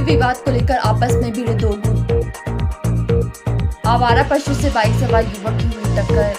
विवाद को लेकर आपस में भिड़े दो गुट। आवारा पशु से बाइक सवार युवक की हुई टक्कर।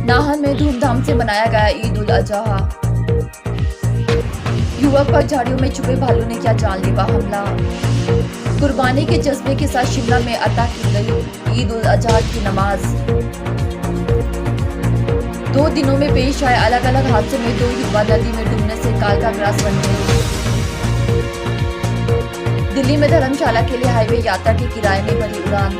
नाहन में धूमधाम से मनाया गया ईद उल अजहा। युवक पर झाड़ियों में छुपे भालू ने किया जानलेवा हमला। कुर्बानी के जज्बे के साथ शिमला में अता की गई ईद उल अजहा की नमाज। 2 दिनों में पेश आए अलग अलग हादसों में 2 युवा नदी में डूबने से काल का ग्रास बन गए। दिल्ली में धर्मशाला के लिए हाईवे यात्रा के किराए में भरी उड़ान।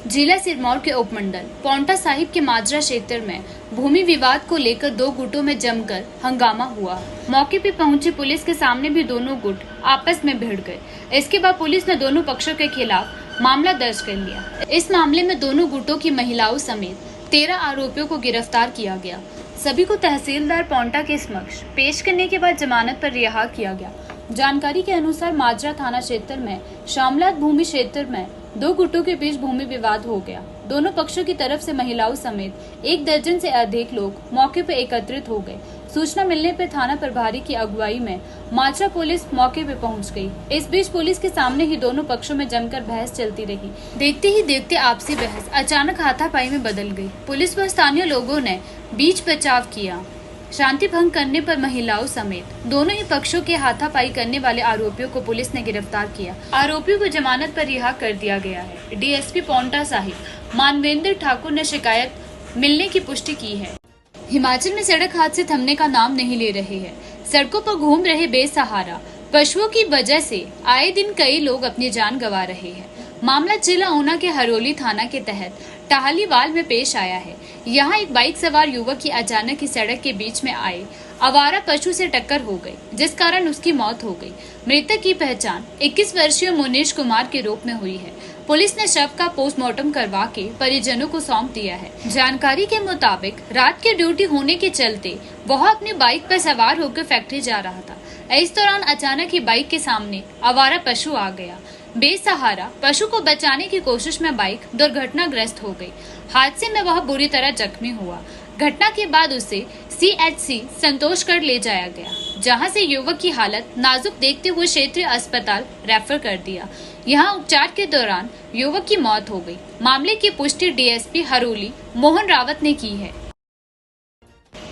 जिला सिरमौर के उपमंडल पांवटा साहिब के माजरा क्षेत्र में भूमि विवाद को लेकर 2 गुटों में जमकर हंगामा हुआ। मौके पर पहुंची पुलिस के सामने भी दोनों गुट आपस में भिड़ गए। इसके बाद पुलिस ने दोनों पक्षों के खिलाफ मामला दर्ज कर लिया। इस मामले में दोनों गुटों की महिलाओं समेत 13 आरोपियों को गिरफ्तार किया गया। सभी को तहसीलदार पांवटा के समक्ष पेश करने के बाद जमानत पर रिहा किया गया। जानकारी के अनुसार माजरा थाना क्षेत्र में शामलात भूमि क्षेत्र में 2 गुटों के बीच भूमि विवाद हो गया। दोनों पक्षों की तरफ से महिलाओं समेत 1 दर्जन से अधिक लोग मौके पर एकत्रित हो गए। सूचना मिलने पर थाना प्रभारी की अगुवाई में माजरा पुलिस मौके पर पहुंच गई। इस बीच पुलिस के सामने ही दोनों पक्षों में जमकर बहस चलती रही। देखते ही देखते आपसी बहस अचानक हाथापाई में बदल गई। पुलिस व स्थानीय लोगों ने बीच बचाव किया। शांति भंग करने पर महिलाओं समेत दोनों ही पक्षों के हाथापाई करने वाले आरोपियों को पुलिस ने गिरफ्तार किया। आरोपियों को जमानत पर रिहा कर दिया गया है। डीएसपी पांवटा साहिब मानवेंद्र ठाकुर ने शिकायत मिलने की पुष्टि की है। हिमाचल में सड़क हादसे थमने का नाम नहीं ले रहे हैं। सड़कों पर घूम रहे बेसहारा पशुओं की वजह से आए दिन कई लोग अपनी जान गंवा रहे हैं। मामला जिला ऊना के हरोली थाना के तहत टाहलीवाल में पेश आया है। यहाँ एक बाइक सवार युवक की अचानक ही सड़क के बीच में आए आवारा पशु से टक्कर हो गई, जिस कारण उसकी मौत हो गई। मृतक की पहचान 21 वर्षीय मुनीश कुमार के रूप में हुई है। पुलिस ने शव का पोस्टमार्टम करवा के परिजनों को सौंप दिया है। जानकारी के मुताबिक रात की ड्यूटी होने के चलते वह अपनी बाइक पर सवार होकर फैक्ट्री जा रहा था। इस दौरान अचानक ही बाइक के सामने आवारा पशु आ गया। बेसहारा पशु को बचाने की कोशिश में बाइक दुर्घटनाग्रस्त हो गई। हादसे में वह बुरी तरह जख्मी हुआ। घटना के बाद उसे CHC संतोषगढ़ ले जाया गया, जहां से युवक की हालत नाजुक देखते हुए क्षेत्रीय अस्पताल रेफर कर दिया। यहां उपचार के दौरान युवक की मौत हो गई। मामले की पुष्टि DSP हरोली मोहन रावत ने की है।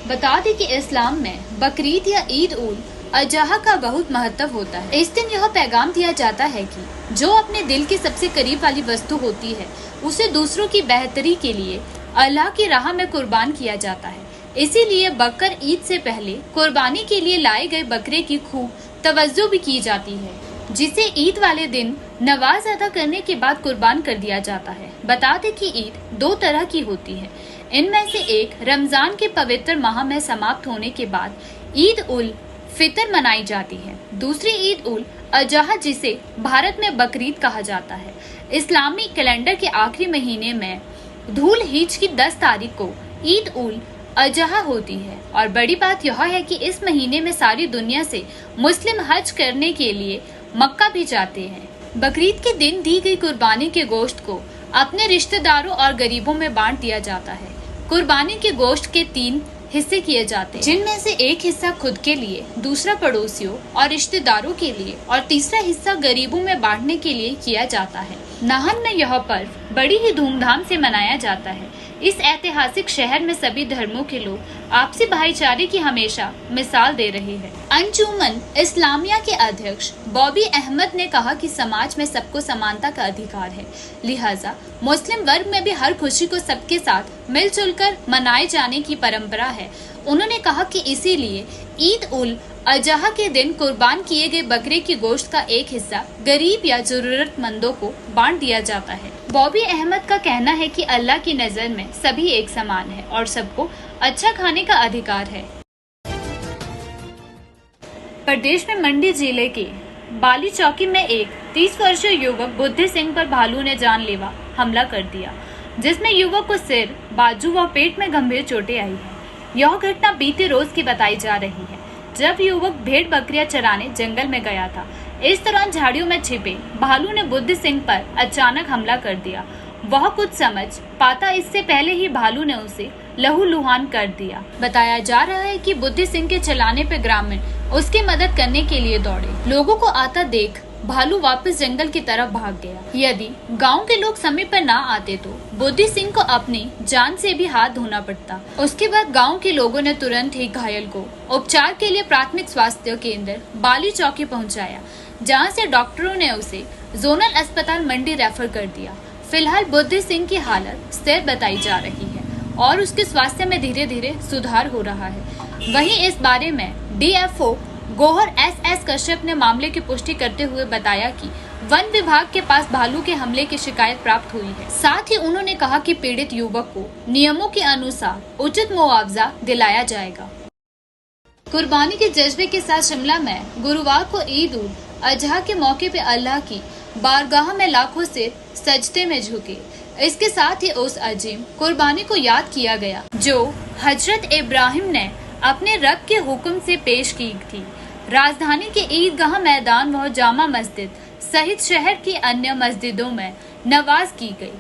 बता दें कि इस्लाम में बकरीद या ईद उल अजहा का बहुत महत्व होता है। इस दिन यह पैगाम दिया जाता है कि जो अपने दिल के सबसे करीब वाली वस्तु होती है उसे दूसरों की बेहतरी के लिए अल्लाह की राह में कुर्बान किया जाता है। इसीलिए बकर ईद से पहले कुर्बानी के लिए लाए गए बकरे की खूब तवज्जो भी की जाती है, जिसे ईद वाले दिन नमाज अदा करने के बाद कुर्बान कर दिया जाता है। बता दें कि ईद 2 तरह की होती है। इनमें से एक रमजान के पवित्र माह में समाप्त होने के बाद ईद उल फितर मनाई जाती है। दूसरी ईद उल अजहा, जिसे भारत में बकरीद कहा जाता है, इस्लामी कैलेंडर के आखिरी महीने में धूल हिज की 10 तारीख को ईद उल अजहा होती है। और बड़ी बात यह है कि इस महीने में सारी दुनिया से मुस्लिम हज करने के लिए मक्का भी जाते हैं। बकरीद के दिन दी गई कुर्बानी के गोश्त को अपने रिश्तेदारों और गरीबों में बांट दिया जाता है। कुर्बानी के गोश्त के 3 हिस्से किए जाते हैं, जिनमें से एक हिस्सा खुद के लिए, दूसरा पड़ोसियों और रिश्तेदारों के लिए और तीसरा हिस्सा गरीबों में बांटने के लिए किया जाता है। नाहन में यह पर्व बड़ी ही धूमधाम से मनाया जाता है। इस ऐतिहासिक शहर में सभी धर्मों के लोग आपसी भाईचारे की हमेशा मिसाल दे रहे हैं। अंजुमन इस्लामिया के अध्यक्ष बॉबी अहमद ने कहा कि समाज में सबको समानता का अधिकार है, लिहाजा मुस्लिम वर्ग में भी हर खुशी को सबके साथ मिलजुल कर मनाए जाने की परंपरा है। उन्होंने कहा कि इसीलिए ईद उल अजहा के दिन कुर्बान किए गए बकरे की गोश्त का एक हिस्सा गरीब या जरूरतमंदों को बांट दिया जाता है। बॉबी अहमद का कहना है कि अल्लाह की नजर में सभी एक समान है और सबको अच्छा खाने का अधिकार है। प्रदेश में मंडी जिले के बाली चौकी में एक 30 वर्षीय युवक बुद्धि सिंह पर भालू ने जानलेवा हमला कर दिया, जिसमें युवक को सिर, बाजू व पेट में गंभीर चोटें आई है। यह घटना बीते रोज की बताई जा रही है, जब युवक भेड़ बकरियां चराने जंगल में गया था। इस दौरान झाड़ियों में छिपे भालू ने बुद्धि सिंह पर अचानक हमला कर दिया। वह कुछ समझ पाता इससे पहले ही भालू ने उसे लहूलुहान कर दिया। बताया जा रहा है कि बुद्धि सिंह के चलाने पर ग्रामीण उसकी मदद करने के लिए दौड़े। लोगों को आता देख भालू वापस जंगल की तरफ भाग गया। यदि गांव के लोग समय पर ना आते तो बुद्धि सिंह को अपनी जान से भी हाथ धोना पड़ता। उसके बाद गांव के लोगों ने तुरंत ही घायल को उपचार के लिए प्राथमिक स्वास्थ्य केंद्र बाली चौकी पहुंचाया, जहां से डॉक्टरों ने उसे जोनल अस्पताल मंडी रेफर कर दिया। फिलहाल बुद्धि सिंह की हालत स्थिर बताई जा रही है और उसके स्वास्थ्य में धीरे धीरे सुधार हो रहा है। वहीं इस बारे में डीएफओ गोहर एस कश्यप ने मामले की पुष्टि करते हुए बताया कि वन विभाग के पास भालू के हमले की शिकायत प्राप्त हुई है। साथ ही उन्होंने कहा कि पीड़ित युवक को नियमों के अनुसार उचित मुआवजा दिलाया जाएगा। कुर्बानी के जज्बे के साथ शिमला में गुरुवार को ईद उल अजहा के मौके पे अल्लाह की बारगाह में लाखों से सजदे में झुके। इसके साथ ही उस अजीम कुर्बानी को याद किया गया जो हजरत इब्राहिम ने अपने रब के हुक्म से पेश की थी। राजधानी के ईदगाह मैदान व जामा मस्जिद सहित शहर की अन्य मस्जिदों में नमाज की गई।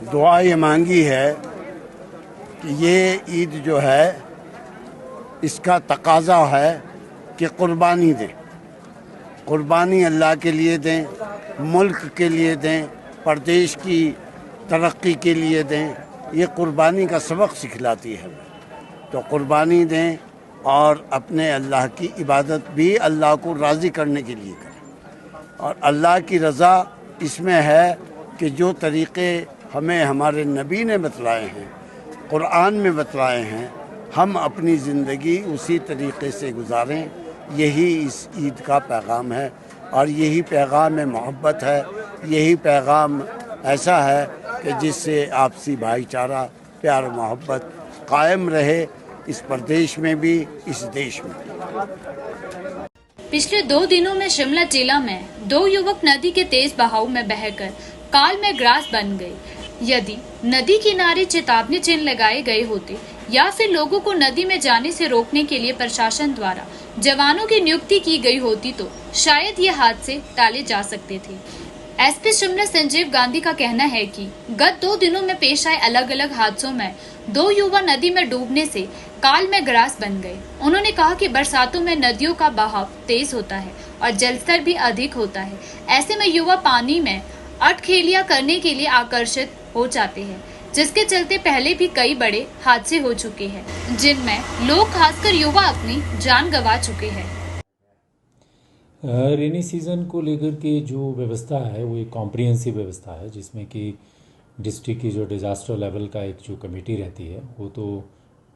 दुआ ये मांगी है कि ये ईद जो है इसका तकाजा है कि कुर्बानी दें, कुर्बानी अल्लाह के लिए दें, मुल्क के लिए दें, प्रदेश की तरक्की के लिए दें। ये कुर्बानी का सबक सिखलाती है। तो कुर्बानी दें और अपने अल्लाह की इबादत भी अल्लाह को राज़ी करने के लिए करें। और अल्लाह की रज़ा इसमें है कि जो तरीक़े हमें हमारे नबी ने बतलाए हैं, कुरान में बतलाए हैं, हम अपनी ज़िंदगी उसी तरीक़े से गुजारें। यही इस ईद का पैगाम है और यही पैगाम मोहब्बत है। यही पैगाम ऐसा है कि जिससे आपसी भाईचारा, प्यार मोहब्बत कायम रहे, इस प्रदेश में भी, इस देश में भी। पिछले 2 दिनों में शिमला जिला में 2 युवक नदी के तेज बहाव में बहकर काल में ग्रास बन गए। यदि नदी किनारे चेतावनी चिन्ह लगाए गए होते या फिर लोगों को नदी में जाने से रोकने के लिए प्रशासन द्वारा जवानों की नियुक्ति की गई होती तो शायद ये हादसे टाले जा सकते थे। एसपी शिमला संजीव गांधी का कहना है कि गत 2 दिनों में पेश आए अलग अलग हादसों में 2 युवा नदी में डूबने से काल में ग्रास बन गए। उन्होंने कहा कि बरसातों में नदियों का बहाव तेज होता है और जलस्तर भी अधिक होता है। ऐसे में युवा पानी में अटखेलियां करने के लिए आकर्षित हो जाते हैं, जिसके चलते पहले भी कई बड़े हादसे हो चुके हैं, जिनमें लोग खासकर युवा अपनी जान गंवा चुके हैं। रेनी सीज़न को लेकर के जो व्यवस्था है वो एक कॉम्प्रिहेंसिव व्यवस्था है, जिसमें कि डिस्ट्रिक्ट की जो डिज़ास्टर लेवल का एक जो कमेटी रहती है वो तो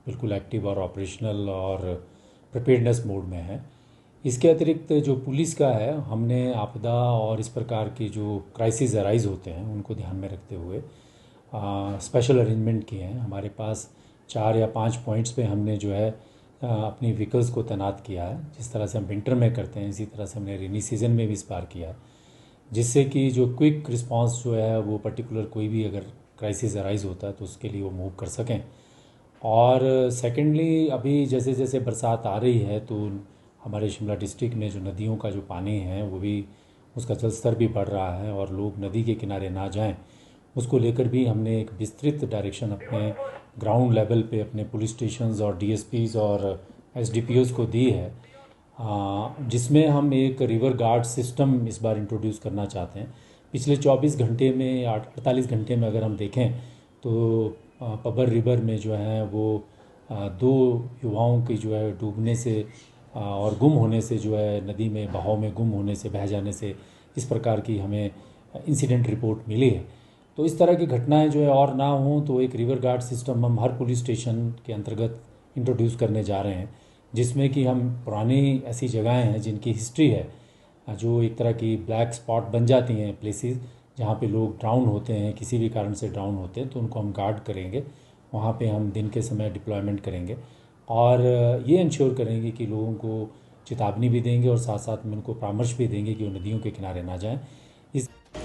बिल्कुल एक्टिव और ऑपरेशनल और प्रिपेयर्डनेस मोड में है। इसके अतिरिक्त जो पुलिस का है, हमने आपदा और इस प्रकार की जो क्राइसिस अराइज होते हैं उनको ध्यान में रखते हुए स्पेशल अरेंजमेंट किए हैं। हमारे पास 4 या 5 पॉइंट्स पे हमने जो है अपनी व्हीकल्स को तैनात किया है। जिस तरह से हम विंटर में करते हैं इसी तरह से हमने रेनी सीज़न में भी इस बार किया है, जिससे कि जो क्विक रिस्पांस जो है वो पर्टिकुलर कोई भी अगर क्राइसिस अराइज होता है तो उसके लिए वो मूव कर सकें। और सेकेंडली अभी जैसे जैसे बरसात आ रही है तो हमारे शिमला डिस्ट्रिक्ट में जो नदियों का जो पानी है वो भी, उसका जल स्तर भी बढ़ रहा है और लोग नदी के किनारे ना जाएं, उसको लेकर भी हमने एक विस्तृत डायरेक्शन अपने ग्राउंड लेवल पे अपने पुलिस स्टेशंस और डीएसपीज और एसडीपीओज को दी है, जिसमें हम एक रिवर गार्ड सिस्टम इस बार इंट्रोड्यूस करना चाहते हैं। पिछले 24 घंटे में 48 घंटे में अगर हम देखें तो पब्बर रिवर में जो है वो 2 युवाओं की जो है डूबने से और गुम होने से, जो है नदी में बहाव में गुम होने से, बह जाने से, इस प्रकार की हमें इंसिडेंट रिपोर्ट मिली है। तो इस तरह की घटनाएं जो है और ना हों तो एक रिवर गार्ड सिस्टम हम हर पुलिस स्टेशन के अंतर्गत इंट्रोड्यूस करने जा रहे हैं, जिसमें कि हम पुरानी ऐसी जगहें हैं जिनकी हिस्ट्री है, जो एक तरह की ब्लैक स्पॉट बन जाती हैं प्लेसेस जहाँ पे लोग ड्राउन होते हैं, किसी भी कारण से ड्राउन होते हैं, तो उनको हम गार्ड करेंगे। वहाँ पे हम दिन के समय डिप्लॉयमेंट करेंगे और ये इंश्योर करेंगे कि लोगों को चेतावनी भी देंगे और साथ साथ में उनको परामर्श भी देंगे कि वो नदियों के किनारे ना जाएं।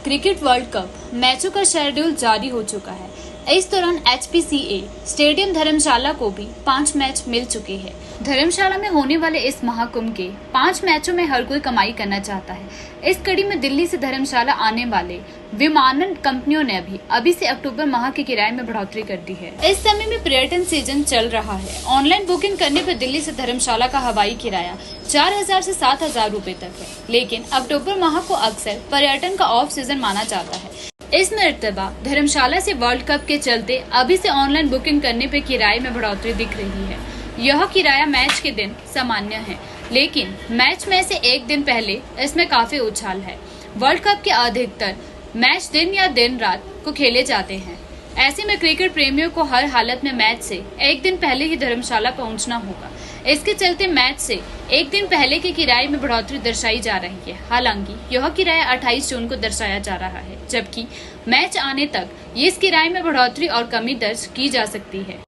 क्रिकेट वर्ल्ड कप मैचों का शेड्यूल जारी हो चुका है। इस दौरान HPCA स्टेडियम धर्मशाला को भी 5 मैच मिल चुके हैं। धर्मशाला में होने वाले इस महाकुंभ के 5 मैचों में हर कोई कमाई करना चाहता है। इस कड़ी में दिल्ली से धर्मशाला आने वाले विमानन कंपनियों ने अभी से अक्टूबर माह के किराए में बढ़ोतरी कर दी है। इस समय में पर्यटन सीजन चल रहा है। ऑनलाइन बुकिंग करने पर दिल्ली से धर्मशाला का हवाई किराया 4000 से 7000 रुपए तक है, लेकिन अक्टूबर माह को अक्सर पर्यटन का ऑफ सीजन माना जाता है। इस मर्तबा धर्मशाला से वर्ल्ड कप के चलते अभी से ऑनलाइन बुकिंग करने पे किराए में बढ़ोतरी दिख रही है। यह किराया मैच के दिन सामान्य है, लेकिन मैच में से एक दिन पहले इसमें काफी उछाल है। वर्ल्ड कप के अधिकतर मैच दिन या दिन रात को खेले जाते हैं। ऐसे में क्रिकेट प्रेमियों को हर हालत में मैच से एक दिन पहले ही धर्मशाला पहुंचना होगा। इसके चलते मैच से एक दिन पहले के किराए में बढ़ोतरी दर्शाई जा रही है। हालांकि यह किराया 28 जून को दर्शाया जा रहा है, जबकि मैच आने तक इस किराए में बढ़ोतरी और कमी दर्ज की जा सकती है।